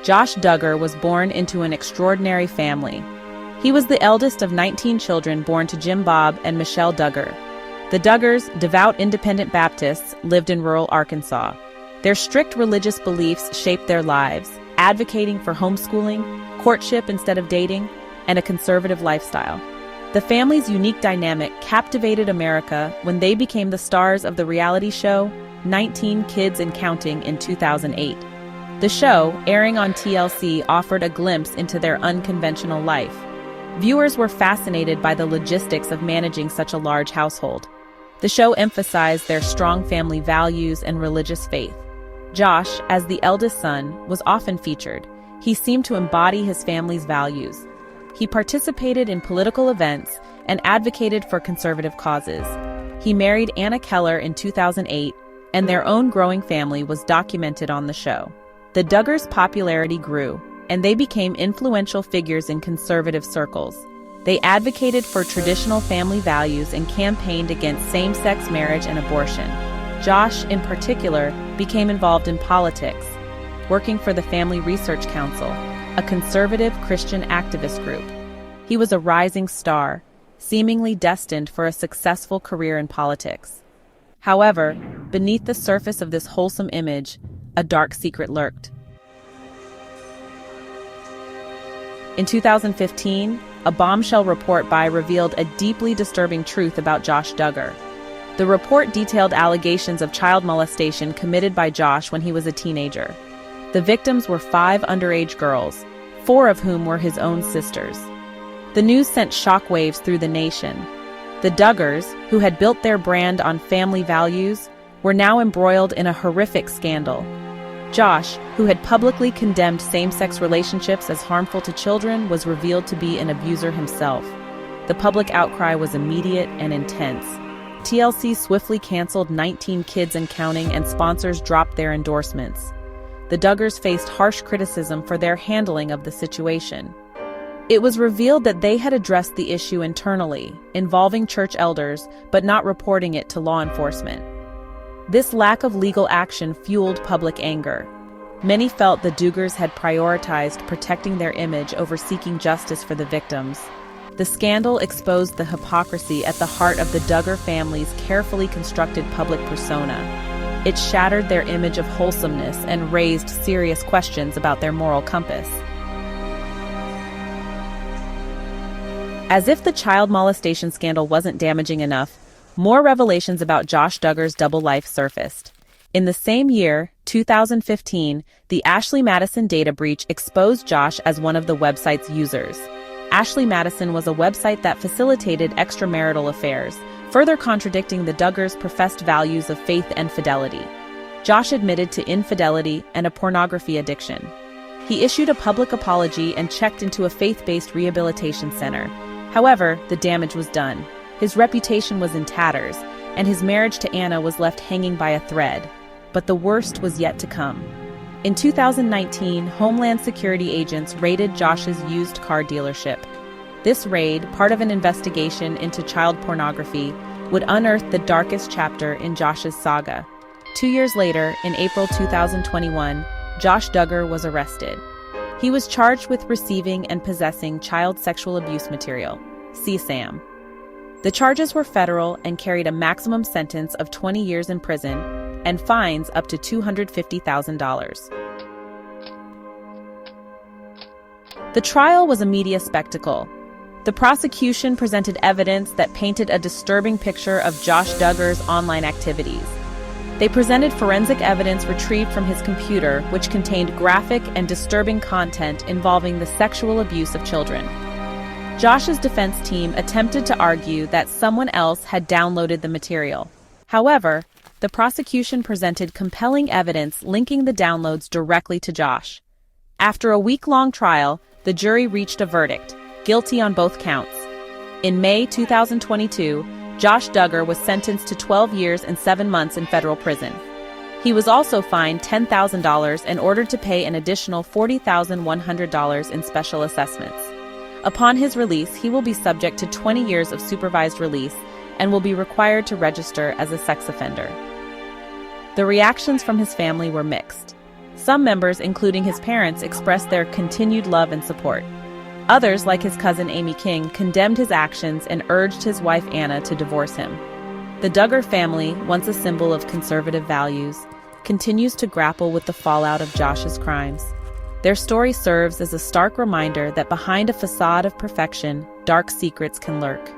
Josh Duggar was born into an extraordinary family. He was the eldest of 19 children born to Jim Bob and Michelle Duggar. The Duggars, devout independent Baptists, lived in rural Arkansas. Their strict religious beliefs shaped their lives, advocating for homeschooling, courtship instead of dating, and a conservative lifestyle. The family's unique dynamic captivated America when they became the stars of the reality show 19 Kids and Counting in 2008. The show, airing on TLC, offered a glimpse into their unconventional life. Viewers were fascinated by the logistics of managing such a large household. The show emphasized their strong family values and religious faith. Josh, as the eldest son, was often featured. He seemed to embody his family's values. He participated in political events and advocated for conservative causes. He married Anna Keller in 2008, and their own growing family was documented on the show. The Duggars' popularity grew, and they became influential figures in conservative circles. They advocated for traditional family values and campaigned against same-sex marriage and abortion. Josh, in particular, became involved in politics, working for the Family Research Council, a conservative Christian activist group. He was a rising star, seemingly destined for a successful career in politics. However, beneath the surface of this wholesome image, a dark secret lurked. In 2015, a bombshell report revealed a deeply disturbing truth about Josh Duggar. The report detailed allegations of child molestation committed by Josh when he was a teenager. The victims were 5 underage girls, 4 of whom were his own sisters. The news sent shockwaves through the nation. The Duggars, who had built their brand on family values, were now embroiled in a horrific scandal. Josh, who had publicly condemned same-sex relationships as harmful to children, was revealed to be an abuser himself. The public outcry was immediate and intense. TLC swiftly canceled 19 Kids and Counting, and sponsors dropped their endorsements. The Duggars faced harsh criticism for their handling of the situation. It was revealed that they had addressed the issue internally, involving church elders, but not reporting it to law enforcement. This lack of legal action fueled public anger. Many felt the Duggars had prioritized protecting their image over seeking justice for the victims. The scandal exposed the hypocrisy at the heart of the Duggar family's carefully constructed public persona. It shattered their image of wholesomeness and raised serious questions about their moral compass. As if the child molestation scandal wasn't damaging enough, more revelations about Josh Duggar's double life surfaced. In the same year, 2015, the Ashley Madison data breach exposed Josh as one of the website's users. Ashley Madison was a website that facilitated extramarital affairs, further contradicting the Duggars' professed values of faith and fidelity. Josh admitted to infidelity and a pornography addiction. He issued a public apology and checked into a faith-based rehabilitation center. However, the damage was done. His reputation was in tatters, and his marriage to Anna was left hanging by a thread. But the worst was yet to come. In 2019, Homeland Security agents raided Josh's used car dealership. This raid, part of an investigation into child pornography, would unearth the darkest chapter in Josh's saga. 2 years later, in April 2021, Josh Duggar was arrested. He was charged with receiving and possessing child sexual abuse material, CSAM. The charges were federal and carried a maximum sentence of 20 years in prison and fines up to $250,000. The trial was a media spectacle. The prosecution presented evidence that painted a disturbing picture of Josh Duggar's online activities. They presented forensic evidence retrieved from his computer, which contained graphic and disturbing content involving the sexual abuse of children. Josh's defense team attempted to argue that someone else had downloaded the material. However, the prosecution presented compelling evidence linking the downloads directly to Josh. After a week-long trial, the jury reached a verdict, guilty on both counts. In May 2022, Josh Duggar was sentenced to 12 years and 7 months in federal prison. He was also fined $10,000 and ordered to pay an additional $40,100 in special assessments. Upon his release, he will be subject to 20 years of supervised release and will be required to register as a sex offender. The reactions from his family were mixed. Some members, including his parents, expressed their continued love and support. Others, like his cousin Amy King, condemned his actions and urged his wife Anna to divorce him. The Duggar family, once a symbol of conservative values, continues to grapple with the fallout of Josh's crimes. Their story serves as a stark reminder that behind a facade of perfection, dark secrets can lurk.